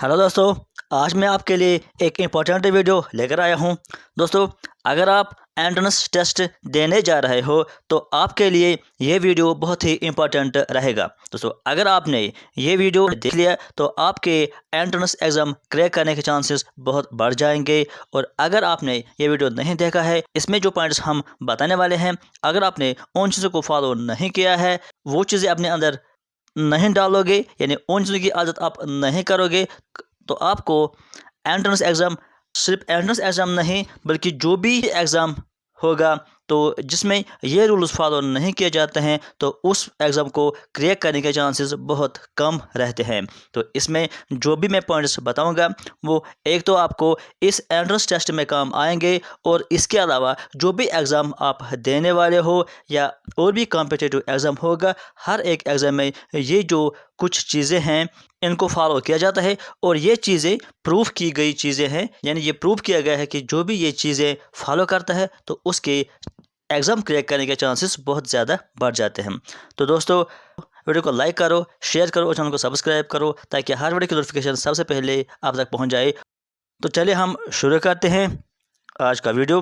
Hello दोस्तों, आज मैं आपके लिए एक इम्पोर्टेंट वीडियो लेकर आया हूं। दोस्तों, अगर आप एंट्रेंस टेस्ट देने जा रहे हो तो आपके लिए ये वीडियो बहुत ही इम्पोर्टेंट रहेगा। दोस्तों, अगर आपने ये वीडियो देख लिया तो आपके एंट्रेंस एग्ज़ाम क्रैक करने के चांसेस बहुत बढ़ जाएंगे। और अगर आपने ये वीडियो नहीं देखा है, इसमें जो पॉइंट्स हम बताने वाले हैं, अगर आपने उन चीज़ों को फॉलो नहीं किया है, वो चीज़ें अपने अंदर नहीं डालोगे, यानी उन चीज़ों की आदत आप नहीं करोगे, तो आपको एंट्रेंस एग्ज़ाम, सिर्फ एंट्रेंस एग्ज़ाम नहीं बल्कि जो भी एग्ज़ाम होगा तो जिसमें ये रूल्स फॉलो नहीं किए जाते हैं तो उस एग्ज़ाम को क्रैक करने के चांसेस बहुत कम रहते हैं। तो इसमें जो भी मैं पॉइंट्स बताऊंगा वो एक तो आपको इस एंट्रेंस टेस्ट में काम आएंगे, और इसके अलावा जो भी एग्ज़ाम आप देने वाले हो या और भी कॉम्पिटिटिव एग्ज़ाम होगा, हर एक एग्ज़ाम में ये जो कुछ चीज़ें हैं इनको फॉलो किया जाता है। और ये चीज़ें प्रूफ की गई चीज़ें हैं, यानी ये प्रूफ किया गया है कि जो भी ये चीज़ें फॉलो करता है तो उसके एग्ज़ाम क्रैक करने के चांसेस बहुत ज़्यादा बढ़ जाते हैं। तो दोस्तों, वीडियो को लाइक करो, शेयर करो और चैनल को सब्सक्राइब करो ताकि हर वीडियो की नोटिफिकेशन सबसे पहले आप तक पहुंच जाए। तो चलिए हम शुरू करते हैं आज का वीडियो।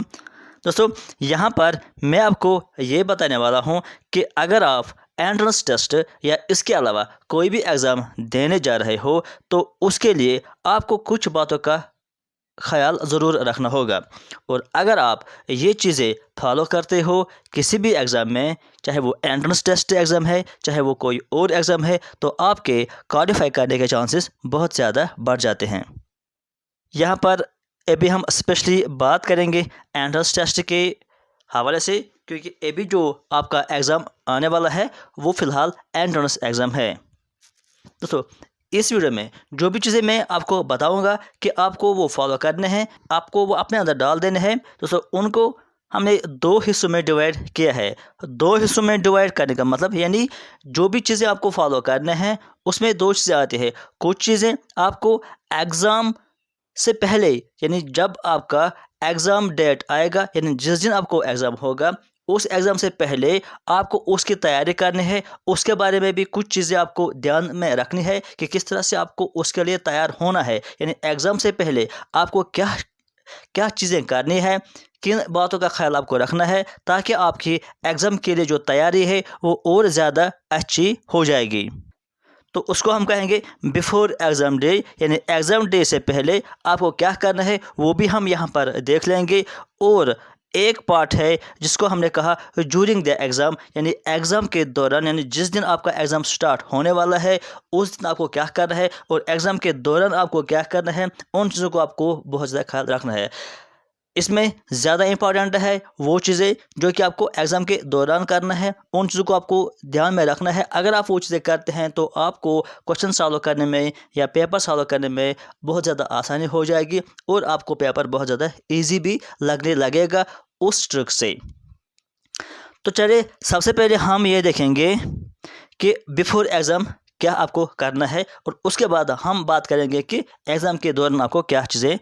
दोस्तों, यहाँ पर मैं आपको ये बताने वाला हूँ कि अगर आप एंट्रेंस टेस्ट या इसके अलावा कोई भी एग्ज़ाम देने जा रहे हो तो उसके लिए आपको कुछ बातों का ख्याल ज़रूर रखना होगा। और अगर आप ये चीज़ें फॉलो करते हो किसी भी एग्ज़ाम में, चाहे वो एंट्रेंस टेस्ट एग्ज़ाम है चाहे वो कोई और एग्ज़ाम है, तो आपके क्वालिफाई करने के चांसेस बहुत ज़्यादा बढ़ जाते हैं। यहाँ पर अभी हम स्पेशली बात करेंगे एंट्रेंस टेस्ट के हवाले से, क्योंकि अभी जो आपका एग्ज़ाम आने वाला है वो फ़िलहाल एंट्रेंस एग्ज़ाम है। दोस्तों, इस वीडियो में जो भी चीज़ें मैं आपको बताऊंगा कि आपको वो फॉलो करने हैं, आपको वो अपने अंदर डाल देने हैं। दोस्तों, उनको हमने दो हिस्सों में डिवाइड किया है। दो हिस्सों में डिवाइड करने का मतलब यानी जो भी चीज़ें आपको फॉलो करने हैं उसमें दो चीज़ें आती है। कुछ चीज़ें आपको एग्ज़ाम से पहले, यानी जब आपका एग्ज़ाम डेट आएगा, यानी जिस दिन आपको एग्ज़ाम होगा उस एग्ज़ाम से पहले आपको उसकी तैयारी करनी है। उसके बारे में भी कुछ चीज़ें आपको ध्यान में रखनी है कि किस तरह से आपको उसके लिए तैयार होना है। यानी एग्ज़ाम से पहले आपको क्या क्या चीज़ें करनी है, किन बातों का ख्याल आपको रखना है, ताकि आपकी एग्ज़ाम के लिए जो तैयारी है वो और ज़्यादा अच्छी हो जाएगी। तो उसको हम कहेंगे बिफोर एग्ज़ाम डे, यानी एग्ज़ाम डे से पहले आपको क्या करना है वो भी हम यहाँ पर देख लेंगे। और एक पार्ट है जिसको हमने कहा जूरिंग द एग्ज़ाम, यानी एग्ज़ाम के दौरान, यानी जिस दिन आपका एग्ज़ाम स्टार्ट होने वाला है उस दिन आपको क्या करना है और एग्ज़ाम के दौरान आपको क्या करना है, उन चीज़ों को आपको बहुत ज़्यादा ख्याल रखना है। इसमें ज़्यादा इम्पॉर्टेंट है वो चीज़ें जो कि आपको एग्ज़ाम के दौरान करना है, उन चीज़ों को आपको ध्यान में रखना है। अगर आप वो चीज़ें करते हैं तो आपको क्वेश्चन सॉल्व करने में या पेपर सॉल्व करने में बहुत ज़्यादा आसानी हो जाएगी और आपको पेपर बहुत ज़्यादा ईजी भी लगने लगेगा उस ट्रिक से। तो चलिए सबसे पहले हम ये देखेंगे कि बिफोर एग्ज़ाम क्या आपको करना है, और उसके बाद हम बात करेंगे कि एग्ज़ाम के दौरान आपको क्या चीज़ें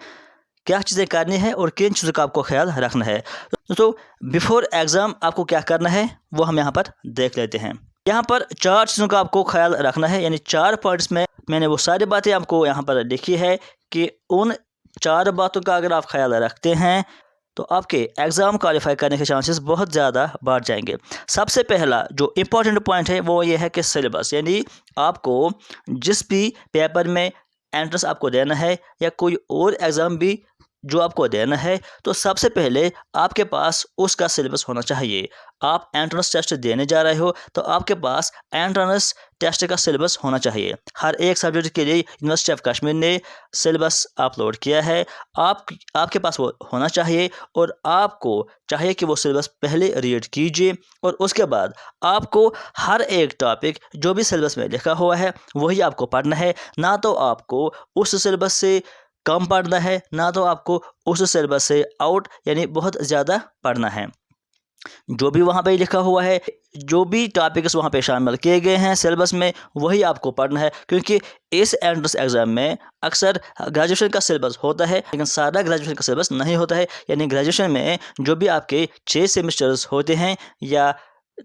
करनी है और किन चीज़ों का आपको ख्याल रखना है। तो बिफोर एग्ज़ाम आपको क्या करना है वो हम यहाँ पर देख लेते हैं। यहाँ पर चार चीज़ों का आपको ख्याल रखना है, यानी चार पॉइंट्स में मैंने वो सारी बातें आपको यहाँ पर लिखी है कि उन चार बातों का अगर आप ख्याल रखते हैं तो आपके एग्ज़ाम क्वालिफाई करने के चांसेस बहुत ज़्यादा बढ़ जाएंगे। सबसे पहला जो इम्पोर्टेंट पॉइंट है वो ये है कि सिलेबस, यानी आपको जिस भी पेपर में एंट्रेंस आपको देना है या कोई और एग्ज़ाम भी जो आपको देना है, तो सबसे पहले आपके पास उसका सिलेबस होना चाहिए। आप एंट्रेंस टेस्ट देने जा रहे हो तो आपके पास एंट्रेंस टेस्ट का सिलेबस होना चाहिए। हर एक सब्जेक्ट के लिए यूनिवर्सिटी ऑफ कश्मीर ने सिलेबस अपलोड किया है, आपके पास वो होना चाहिए। और आपको चाहिए कि वो सिलेबस पहले रीड कीजिए और उसके बाद आपको हर एक टॉपिक जो भी सिलेबस में लिखा हुआ है वही आपको पढ़ना है। ना तो आपको उस सिलेबस से कम पढ़ना है, ना तो आपको उस सिलेबस से आउट यानी बहुत ज़्यादा पढ़ना है। जो भी वहाँ पे लिखा हुआ है, जो भी टॉपिक्स वहाँ पे शामिल किए गए हैं सिलेबस में वही आपको पढ़ना है, क्योंकि इस एंट्रेंस एग्ज़ाम में अक्सर ग्रेजुएशन का सिलेबस होता है लेकिन सारा ग्रेजुएशन का सिलेबस नहीं होता है। यानी ग्रेजुएशन में जो भी आपके 6 सेमेस्टर्स होते हैं या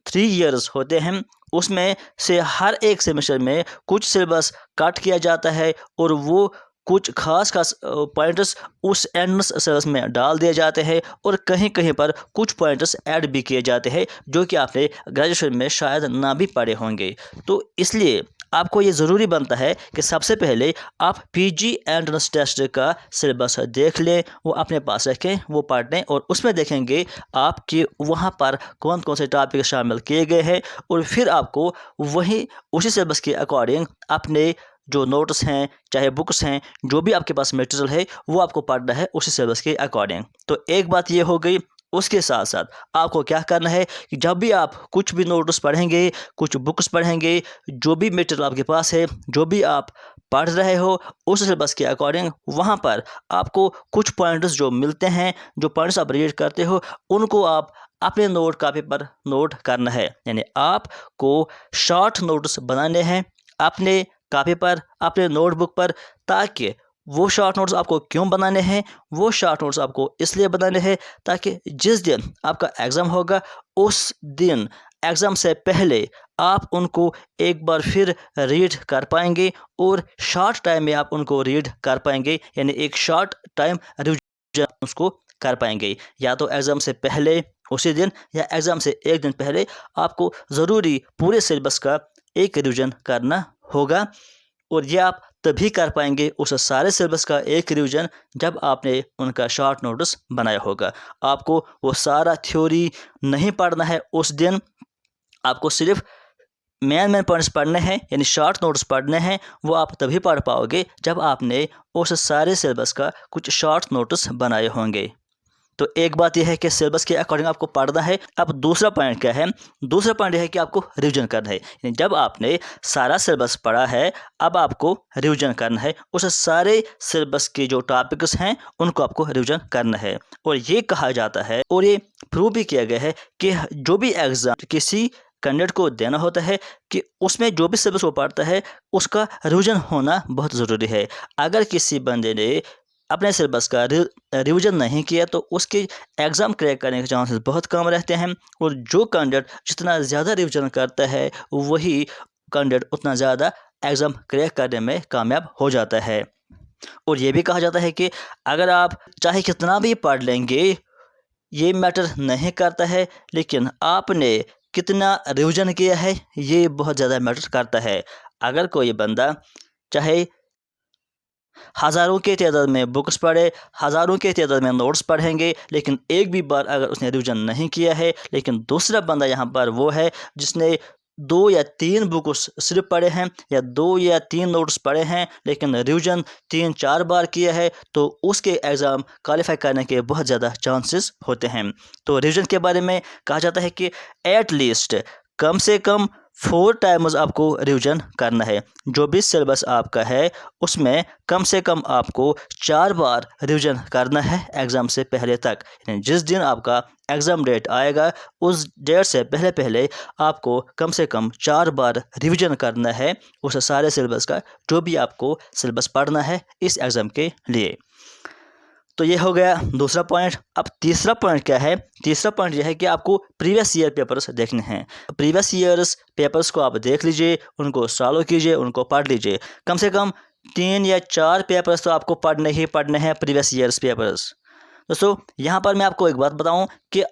3 ईयर्स होते हैं, उसमें से हर एक सेमेस्टर में कुछ सिलेबस कट किया जाता है और वो कुछ खास खास पॉइंट्स उस एंट्रेंस सिलेबस में डाल दिए जाते हैं और कहीं कहीं पर कुछ पॉइंट्स ऐड भी किए जाते हैं जो कि आपने ग्रेजुएशन में शायद ना भी पढ़े होंगे। तो इसलिए आपको ये ज़रूरी बनता है कि सबसे पहले आप पीजी एंट्रेंस टेस्ट का सिलेबस देख लें, वो अपने पास रखें, वो पढ़ लें और उसमें देखेंगे आपके वहाँ पर कौन कौन से टॉपिक शामिल किए गए हैं और फिर आपको वही उसी सिलेबस के अकॉर्डिंग अपने जो नोट्स हैं, चाहे बुक्स हैं, जो भी आपके पास मटेरियल है वो आपको पढ़ना है उसी सिलेबस के अकॉर्डिंग। तो एक बात ये हो गई। उसके साथ साथ आपको क्या करना है कि जब भी आप कुछ भी नोट्स पढ़ेंगे, कुछ बुक्स पढ़ेंगे, जो भी मटेरियल आपके पास है, जो भी आप पढ़ रहे हो उस सिलेबस के अकॉर्डिंग वहाँ पर आपको कुछ पॉइंट्स जो मिलते हैं, जो पॉइंट्स आप रीड करते हो उनको आप अपने नोट कॉपी पर नोट करना है। यानी आपको शॉर्ट नोट्स बनाने हैं अपने कॉपी पर, अपने नोटबुक पर, ताकि वो शॉर्ट नोट्स आपको क्यों बनाने हैं, वो शॉर्ट नोट्स आपको इसलिए बनाने हैं ताकि जिस दिन आपका एग्ज़ाम होगा उस दिन एग्ज़ाम से पहले आप उनको एक बार फिर रीड कर पाएंगे और शॉर्ट टाइम में आप उनको रीड कर पाएंगे। यानी एक शॉर्ट टाइम रिविजन उसको कर पाएंगे। या तो एग्ज़ाम से पहले उसी दिन या एग्ज़ाम से एक दिन पहले आपको ज़रूरी पूरे सिलेबस का एक रिविज़न करना होगा और ये आप तभी कर पाएंगे उस सारे सिलेबस का एक रिवीजन जब आपने उनका शॉर्ट नोट्स बनाया होगा। आपको वो सारा थ्योरी नहीं पढ़ना है उस दिन, आपको सिर्फ मेन पॉइंट्स पढ़ने हैं, यानी शॉर्ट नोट्स पढ़ने हैं। वो आप तभी पढ़ पाओगे जब आपने उस सारे सिलेबस का कुछ शॉर्ट नोट्स बनाए होंगे। तो एक बात यह है कि सिलेबस के अकॉर्डिंग आपको पढ़ना है। अब दूसरा पॉइंट क्या है? दूसरा पॉइंट यह है कि आपको रिवीजन करना है। यानी जब आपने सारा सिलेबस पढ़ा है अब आपको रिवीजन करना है। उस सारे सिलेबस के जो टॉपिक्स हैं उनको आपको रिवीजन करना है। और ये कहा जाता है और ये प्रूव भी किया गया है कि जो भी एग्ज़ाम किसी कैंडिडेट को देना होता है कि उसमें जो भी सिलेबस वो पढ़ता है उसका रिवीजन होना बहुत ज़रूरी है। अगर किसी बंदे ने अपने सिलेबस का रिवीजन नहीं किया तो उसके एग्ज़ाम क्रैक करने के चांसेस बहुत कम रहते हैं। और जो कैंडिडेट जितना ज़्यादा रिवीजन करता है वही कैंडिडेट उतना ज़्यादा एग्ज़ाम क्रैक करने में कामयाब हो जाता है। और ये भी कहा जाता है कि अगर आप चाहे कितना भी पढ़ लेंगे ये मैटर नहीं करता है, लेकिन आपने कितना रिवीजन किया है ये बहुत ज़्यादा मैटर करता है। अगर कोई बंदा चाहे हज़ारों के तादाद में बुक्स पढ़े, हज़ारों के तादाद में नोट्स पढ़ेंगे, लेकिन एक भी बार अगर उसने रिवीजन नहीं किया है, लेकिन दूसरा बंदा यहाँ पर वो है जिसने 2 या 3 बुक्स सिर्फ पढ़े हैं या 2 या 3 नोट्स पढ़े हैं लेकिन रिवीजन 3-4 बार किया है, तो उसके एग्ज़ाम क्वालिफाई करने के बहुत ज़्यादा चांसेस होते हैं। तो रिवीजन के बारे में कहा जाता है कि एट लीस्ट कम से कम 4 टाइम्स आपको रिवीजन करना है। जो भी सिलेबस आपका है उसमें कम से कम आपको 4 बार रिवीजन करना है एग्ज़ाम से पहले तक। यानी जिस दिन आपका एग्ज़ाम डेट आएगा उस डेट से पहले पहले आपको कम से कम 4 बार रिवीजन करना है उस सारे सिलेबस का, जो भी आपको सिलेबस पढ़ना है इस एग्ज़ाम के लिए। तो ये हो गया दूसरा पॉइंट। अब तीसरा पॉइंट क्या है? तीसरा पॉइंट यह है कि आपको प्रीवियस ईयर पेपर्स देखने हैं। प्रीवियस ईयर्स पेपर्स को आप देख लीजिए, उनको सॉल्व कीजिए, उनको पढ़ लीजिए। कम से कम 3 या 4 पेपर्स तो आपको पढ़ने ही पढ़ने हैं, प्रीवियस ईयर्स पेपर्स। दोस्तों यहाँ पर मैं आपको एक बात बताऊँ कि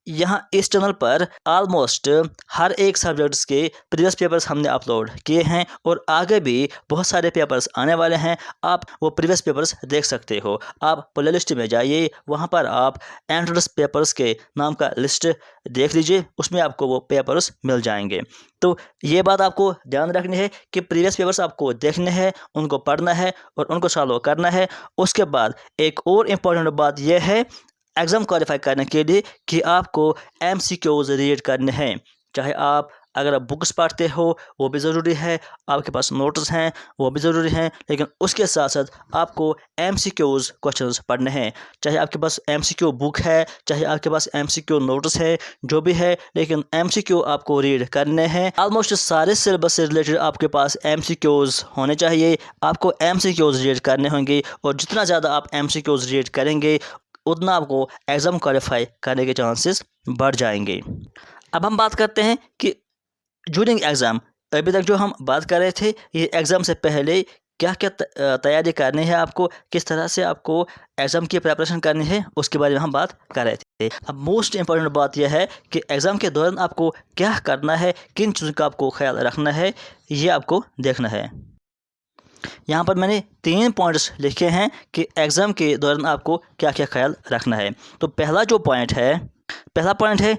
यहाँ इस चैनल पर ऑलमोस्ट हर एक सब्जेक्ट्स के प्रीवियस पेपर्स हमने अपलोड किए हैं और आगे भी बहुत सारे पेपर्स आने वाले हैं। आप वो प्रीवियस पेपर्स देख सकते हो। आप प्लेलिस्ट में जाइए, वहाँ पर आप एंट्रेंस पेपर्स के नाम का लिस्ट देख लीजिए, उसमें आपको वो पेपर्स मिल जाएंगे। तो ये बात आपको ध्यान रखनी है कि प्रीवियस पेपर्स आपको देखने हैं, उनको पढ़ना है और उनको सॉल्व करना है। उसके बाद एक और इम्पॉर्टेंट बात यह है एग्ज़ाम क्वालिफाई करने के लिए कि आपको एमसीक्यूज़ रीड करने हैं। चाहे आप अगर आप बुक्स पढ़ते हो वो भी ज़रूरी है, आपके पास नोट्स हैं वो भी ज़रूरी हैं, लेकिन उसके साथ साथ आपको एमसीक्यूज़ क्वेश्चंस पढ़ने हैं। चाहे आपके पास एमसीक्यू बुक है, चाहे आपके पास एमसीक्यू नोट्स है, जो भी है, लेकिन एमसीक्यू आपको रीड करने हैं। ऑलमोस्ट सारे सिलेबस से रिलेटेड आपके पास एमसीक्यूज़ होने चाहिए। आपको एमसीक्यूज़ रीड करने होंगे और जितना ज़्यादा आप एमसीक्यूज़ रीड करेंगे उतना आपको एग्ज़ाम क्वालिफाई करने के चांसेस बढ़ जाएंगे। अब हम बात करते हैं कि ड्यूरिंग एग्ज़ाम, अभी तक जो हम बात कर रहे थे ये एग्ज़ाम से पहले क्या क्या तैयारी करनी है आपको, किस तरह से आपको एग्ज़ाम की प्रिपरेशन करनी है, उसके बारे में हम बात कर रहे थे। अब मोस्ट इम्पॉर्टेंट बात यह है कि एग्ज़ाम के दौरान आपको क्या करना है, किन चीज़ों का आपको ख्याल रखना है, ये आपको देखना है। यहाँ पर मैंने 3 पॉइंट्स लिखे हैं कि एग्ज़ाम के दौरान आपको क्या क्या ख्याल रखना है। तो पहला पॉइंट है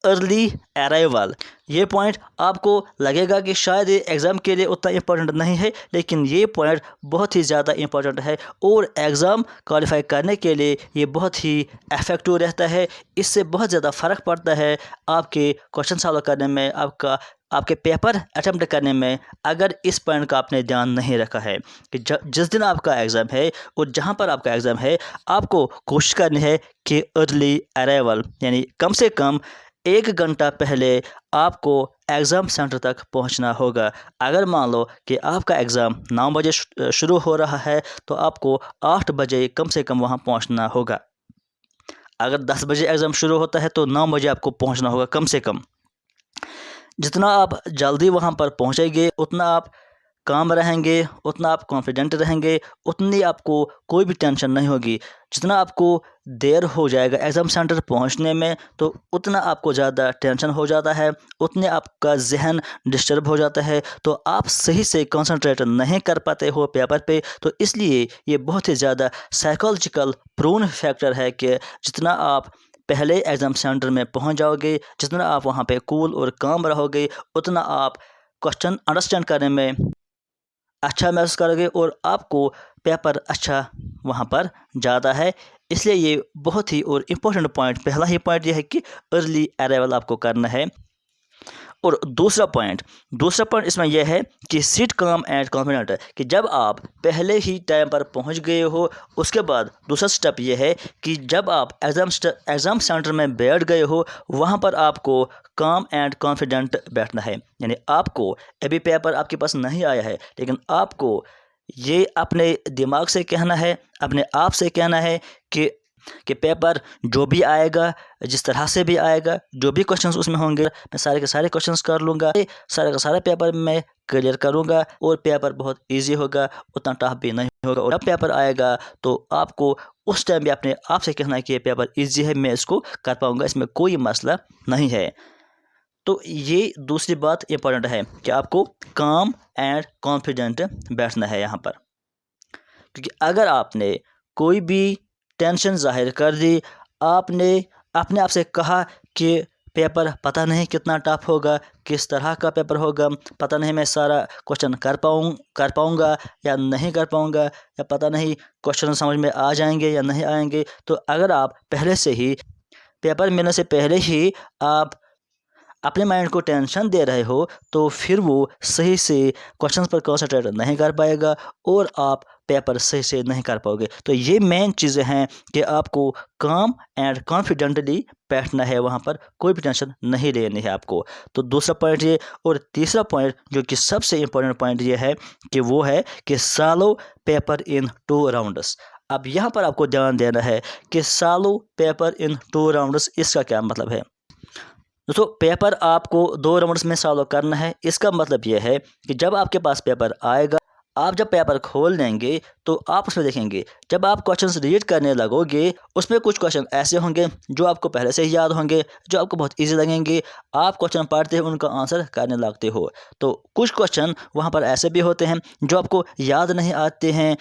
अर्ली अराइवल। ये पॉइंट आपको लगेगा कि शायद ये एग्ज़ाम के लिए उतना इम्पोर्टेंट नहीं है, लेकिन ये पॉइंट बहुत ही ज़्यादा इम्पोर्टेंट है और एग्ज़ाम क्वालिफाई करने के लिए ये बहुत ही इफ़ेक्टिव रहता है। इससे बहुत ज़्यादा फ़र्क पड़ता है आपके क्वेश्चन सॉल्व करने में, आपके पेपर अटेम्प्ट करने में, अगर इस पॉइंट का आपने ध्यान नहीं रखा है कि जिस दिन आपका एग्ज़ाम है और जहाँ पर आपका एग्ज़ाम है, आपको कोशिश करनी है कि अर्ली अराइवल यानी कम से कम 1 घंटा पहले आपको एग्ज़ाम सेंटर तक पहुंचना होगा। अगर मान लो कि आपका एग्ज़ाम 9 बजे शुरू हो रहा है, तो आपको 8 बजे कम से कम वहां पहुंचना होगा। अगर 10 बजे एग्ज़ाम शुरू होता है तो 9 बजे आपको पहुंचना होगा कम से कम। जितना आप जल्दी वहां पर पहुंचेंगे, उतना आप काम रहेंगे, उतना आप कॉन्फिडेंट रहेंगे, उतनी आपको कोई भी टेंशन नहीं होगी। जितना आपको देर हो जाएगा एग्ज़ाम सेंटर पहुंचने में, तो उतना आपको ज़्यादा टेंशन हो जाता है, उतने आपका जहन डिस्टर्ब हो जाता है, तो आप सही से कंसंट्रेट नहीं कर पाते हो पेपर पे। तो इसलिए ये बहुत ही ज़्यादा साइकोलॉजिकल प्रूवन फैक्टर है कि जितना आप पहले एग्ज़ाम सेंटर में पहुंच जाओगे, जितना आप वहां पे कूल और काम रहोगे, उतना आप क्वेश्चन अंडरस्टैंड करने में अच्छा महसूस करोगे और आपको पेपर अच्छा वहाँ पर जाता है। इसलिए ये बहुत ही और इम्पोर्टेंट पॉइंट, पहला ही पॉइंट ये है कि अर्ली अराइवल आपको करना है। और दूसरा पॉइंट इसमें यह है कि सिट काम एंड कॉन्फिडेंट, कि जब आप पहले ही टाइम पर पहुंच गए हो, उसके बाद दूसरा स्टेप यह है कि जब आप एग्ज़ाम सेंटर में बैठ गए हो, वहां पर आपको काम एंड कॉन्फिडेंट बैठना है। यानी आपको अभी पेपर आपके पास नहीं आया है, लेकिन आपको ये अपने दिमाग से कहना है, अपने आप से कहना है कि पेपर जो भी आएगा, जिस तरह से भी आएगा, जो भी क्वेश्चंस उसमें होंगे, मैं सारे के सारे क्वेश्चंस कर लूँगा, सारे का सारा पेपर मैं क्लियर करूँगा और पेपर बहुत इजी होगा, उतना टफ भी नहीं होगा। और जब पेपर आएगा तो आपको उस टाइम भी अपने आप से कहना है कि ये पेपर इजी है, मैं इसको कर पाऊँगा, इसमें कोई मसला नहीं है। तो ये दूसरी बात इंपॉर्टेंट है कि आपको काम एंड कॉन्फिडेंट बैठना है यहाँ पर। क्योंकि अगर आपने कोई भी टेंशन ज़ाहिर कर दी, आपने अपने आप से कहा कि पेपर पता नहीं कितना टफ होगा, किस तरह का पेपर होगा, पता नहीं मैं सारा क्वेश्चन कर पाऊँगा या नहीं कर पाऊँगा, या पता नहीं क्वेश्चन समझ में आ जाएंगे या नहीं आएंगे, तो अगर आप पहले से ही पेपर मिलने से पहले ही आप अपने माइंड को टेंशन दे रहे हो, तो फिर वो सही से क्वेश्चंस पर कंसंट्रेट नहीं कर पाएगा और आप पेपर सही से नहीं कर पाओगे। तो ये मेन चीज़ें हैं कि आपको काम एंड कॉन्फिडेंटली बैठना है, वहाँ पर कोई भी टेंशन नहीं लेनी है आपको। तो दूसरा पॉइंट ये, और तीसरा पॉइंट जो कि सबसे इम्पोर्टेंट पॉइंट ये है कि वो है कि सालो पेपर इन 2 राउंड्स। अब यहाँ पर आपको ध्यान देना है कि सालो पेपर इन 2 राउंड्स, इसका क्या मतलब है। दोस्तों, पेपर आपको 2 राउंड्स में सॉल्व करना है। इसका मतलब यह है कि जब आपके पास पेपर आएगा, आप जब पेपर खोल लेंगे तो आप उसमें देखेंगे, जब आप क्वेश्चंस रीड करने लगोगे, उसमें कुछ क्वेश्चन ऐसे होंगे जो आपको पहले से ही याद होंगे, जो आपको बहुत इजी लगेंगे। आप क्वेश्चन पढ़ते हो, उनका आंसर करने लगते हो। तो कुछ क्वेश्चन वहाँ पर ऐसे भी होते हैं जो आपको याद नहीं आते हैं,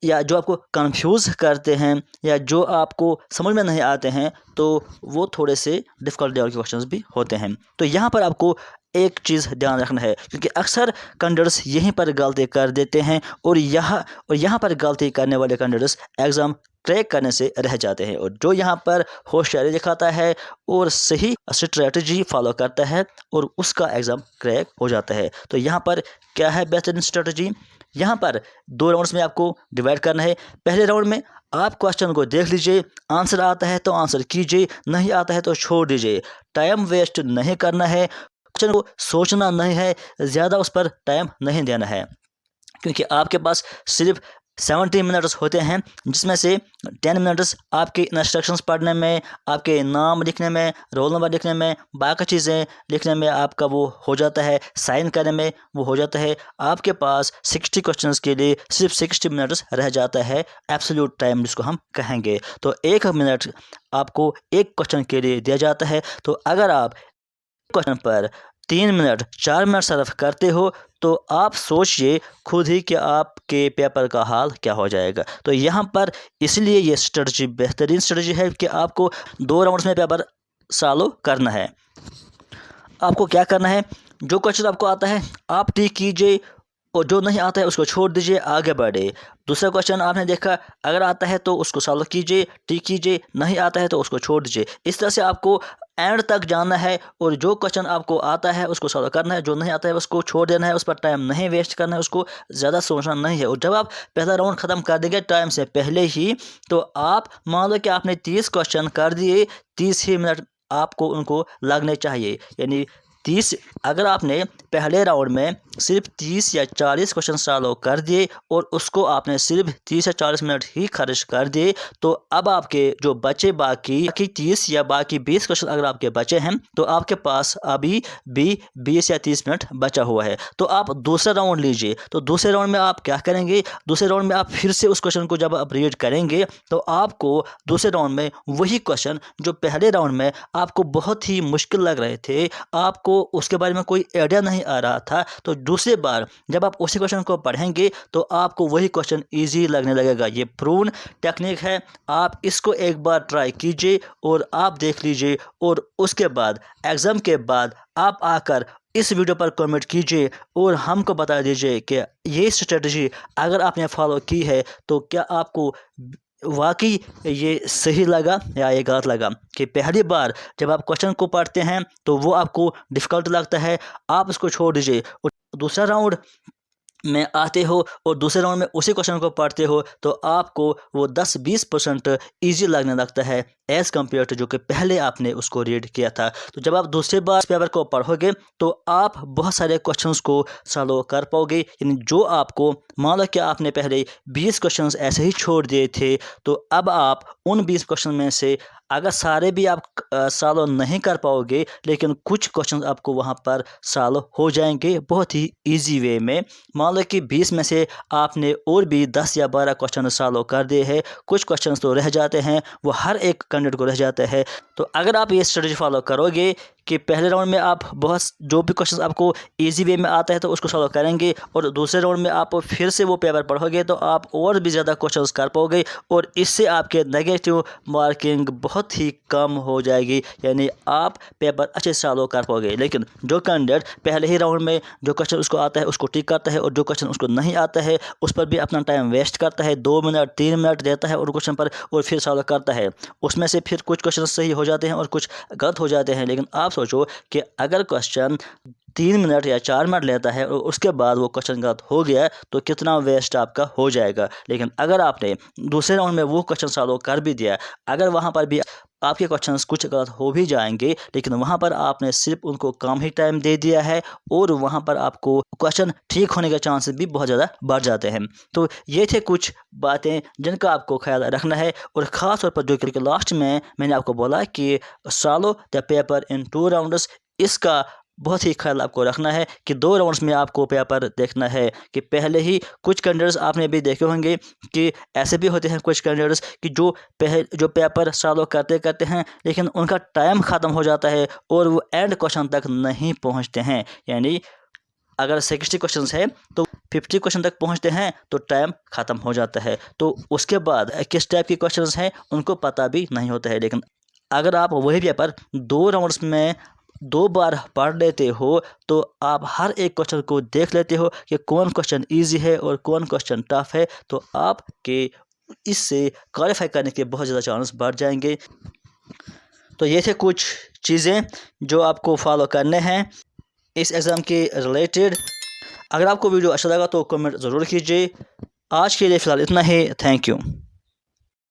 या जो आपको कंफ्यूज करते हैं, या जो आपको समझ में नहीं आते हैं, तो वो थोड़े से डिफ़िकल्ट लेवल के क्वेश्चंस भी होते हैं। तो यहाँ पर आपको एक चीज़ ध्यान रखना है, क्योंकि अक्सर कैंडिडेट्स यहीं पर गलती कर देते हैं और यहाँ पर गलती करने वाले कैंडिडेट्स एग्ज़ाम क्रैक करने से रह जाते हैं। और जो यहाँ पर होशियारी दिखाता है और सही स्ट्रेटजी फॉलो करता है, और उसका एग्ज़ाम क्रैक हो जाता है। तो यहाँ पर क्या है बेहतरीन स्ट्रेटजी, यहाँ पर 2 राउंड्स में आपको डिवाइड करना है। पहले राउंड में आप क्वेश्चन को देख लीजिए, आंसर आता है तो आंसर कीजिए, नहीं आता है तो छोड़ दीजिए। टाइम वेस्ट नहीं करना है, क्वेश्चन को सोचना नहीं है, ज़्यादा उस पर टाइम नहीं देना है, क्योंकि आपके पास सिर्फ 70 मिनट्स होते हैं, जिसमें से 10 मिनट्स आपके इंस्ट्रक्शंस पढ़ने में, आपके नाम लिखने में, रोल नंबर लिखने में, बाकी चीज़ें लिखने में आपका वो हो जाता है, साइन करने में वो हो जाता है। आपके पास 60 क्वेश्चंस के लिए सिर्फ 60 मिनट्स रह जाता है, एब्सोल्यूट टाइम जिसको हम कहेंगे। तो 1 मिनट आपको एक क्वेश्चन के लिए दिया जाता है। तो अगर आप क्वेश्चन पर 3 मिनट 4 मिनट सर्व करते हो तो आप सोचिए खुद ही कि आपके पेपर का हाल क्या हो जाएगा। तो यहाँ पर इसलिए ये स्ट्रेटजी बेहतरीन स्ट्रेटजी है कि आपको 2 राउंड्स में पेपर सॉल्व करना है। आपको क्या करना है, जो क्वेश्चन आपको आता है आप टिक कीजिए और जो नहीं आता है उसको छोड़ दीजिए, आगे बढ़े। दूसरा क्वेश्चन आपने देखा, अगर आता है तो उसको सॉल्व कीजिए, टिक कीजिए, नहीं आता है तो उसको छोड़ दीजिए। इस तरह से आपको एंड तक जाना है और जो क्वेश्चन आपको आता है उसको सॉल्व करना है, जो नहीं आता है उसको छोड़ देना है, उस पर टाइम नहीं वेस्ट करना है, उसको ज़्यादा सोचना नहीं है। और जब आप पहला राउंड ख़त्म कर देंगे टाइम से पहले ही, तो आप मान लो कि आपने 30 क्वेश्चन कर दिए, 30 ही मिनट आपको उनको लगने चाहिए। यानी 30, अगर आपने पहले राउंड में सिर्फ 30 या 40 क्वेश्चन सॉल्व कर दिए और उसको आपने सिर्फ 30 या 40 मिनट ही खर्च कर दिए, तो अब आपके जो बचे बाकी 30 या बाकी 20 क्वेश्चन अगर आपके बचे हैं तो आपके पास अभी भी 20 या 30 मिनट बचा हुआ है। तो आप दूसरा राउंड लीजिए। तो दूसरे राउंड में आप क्या करेंगे, दूसरे राउंड में आप फिर से उस क्वेश्चन को जब आप रीड करेंगे तो आपको दूसरे राउंड में वही क्वेश्चन जो पहले राउंड में आपको बहुत ही मुश्किल लग रहे थे, आपको उसके बारे में कोई आइडिया नहीं आ रहा था, तो दूसरी बार जब आप उसी क्वेश्चन को पढ़ेंगे तो आपको वही क्वेश्चन इजी लगने लगेगा। ये प्रूवन टेक्निक है, आप इसको एक बार ट्राई कीजिए और आप देख लीजिए, और उसके बाद एग्ज़ाम के बाद आप आकर इस वीडियो पर कमेंट कीजिए और हमको बता दीजिए कि ये स्ट्रेटजी अगर आपने फॉलो की है तो क्या आपको वाकई ये सही लगा या ये गलत लगा। कि पहली बार जब आप क्वेश्चन को पढ़ते हैं तो वो आपको डिफ़िकल्ट लगता है, आप उसको छोड़ दीजिए और दूसरा राउंड में आते हो और दूसरे राउंड में उसी क्वेश्चन को पढ़ते हो तो आपको वो 10-20% ईजी लगने लगता है एज़ कम्पेयर टू जो कि पहले आपने उसको रीड किया था। तो जब आप दूसरी बार पेपर को पढ़ोगे तो आप बहुत सारे क्वेश्चंस को सॉल्व कर पाओगे। यानी जो आपको मान लो कि आपने पहले 20 क्वेश्चंस ऐसे ही छोड़ दिए थे, तो अब आप उन 20 क्वेश्चन में से अगर सारे भी आप सॉल्व नहीं कर पाओगे, लेकिन कुछ क्वेश्चन आपको वहाँ पर सॉल्व हो जाएंगे बहुत ही ईजी वे में। मान लो कि 20 में से आपने और भी 10 या 12 क्वेश्चन सॉल्व कर दिए हैं, कुछ क्वेश्चन तो रह जाते हैं, वो हर एक कैंडिडेट को रह जाता है। तो अगर आप ये स्ट्रेटजी फॉलो करोगे कि पहले राउंड में आप बहुत जो भी क्वेश्चन आपको इजी वे में आता है तो उसको सॉल्व करेंगे और दूसरे राउंड में आप फिर से वो पेपर पढ़ोगे तो आप और भी ज़्यादा क्वेश्चंस कर पाओगे और इससे आपके नेगेटिव मार्किंग बहुत ही कम हो जाएगी। यानी आप पेपर अच्छे से सॉल्व कर पाओगे। लेकिन जो कैंडिडेट पहले ही राउंड में जो क्वेश्चन उसको आता है उसको टिक करता है और जो क्वेश्चन उसको नहीं आता है उस पर भी अपना टाइम वेस्ट करता है, 2 मिनट 3 मिनट देता है और क्वेश्चन पर और फिर सॉल्व करता है, उसमें से फिर कुछ क्वेश्चन सही हो जाते हैं और कुछ गलत हो जाते हैं। लेकिन आप सोचो कि अगर क्वेश्चन 3 मिनट या 4 मिनट लेता है और उसके बाद वो क्वेश्चन गलत हो गया तो कितना वेस्ट आपका हो जाएगा। लेकिन अगर आपने दूसरे राउंड में वो क्वेश्चन सॉल्व कर भी दिया, अगर वहाँ पर भी आपके क्वेश्चंस कुछ गलत हो भी जाएंगे, लेकिन वहाँ पर आपने सिर्फ उनको कम ही टाइम दे दिया है और वहाँ पर आपको क्वेश्चन ठीक होने के चांसेस भी बहुत ज़्यादा बढ़ जाते हैं। तो ये थे कुछ बातें जिनका आपको ख्याल रखना है। और ख़ास तौर पर जो कि लास्ट में मैंने आपको बोला कि solve the paper in 2 rounds, इसका बहुत ही ख्याल आपको रखना है कि 2 राउंड्स में आपको पेपर देखना है। कि पहले ही कुछ कैंडिडेट्स आपने भी देखे होंगे कि ऐसे भी होते हैं कुछ कैंडिडेट्स कि जो पेपर सॉल्व करते करते हैं लेकिन उनका टाइम ख़त्म हो जाता है और वो एंड क्वेश्चन तक नहीं पहुंचते हैं। यानी अगर 60 क्वेश्चन है तो 50 क्वेश्चन तक पहुंचते हैं तो टाइम ख़त्म हो जाता है, तो उसके बाद किस टाइप के क्वेश्चन हैं उनको पता भी नहीं होता है। लेकिन अगर आप वही पेपर 2 राउंड्स में 2 बार पढ़ लेते हो तो आप हर एक क्वेश्चन को देख लेते हो कि कौन क्वेश्चन इजी है और कौन क्वेश्चन टफ है, तो आपके इससे क्वालिफाई करने के बहुत ज़्यादा चांस बढ़ जाएंगे। तो ये थे कुछ चीज़ें जो आपको फॉलो करने हैं इस एग्ज़ाम के रिलेटेड। अगर आपको वीडियो अच्छा लगा तो कमेंट ज़रूर कीजिए। आज के लिए फ़िलहाल इतना ही। Thank you.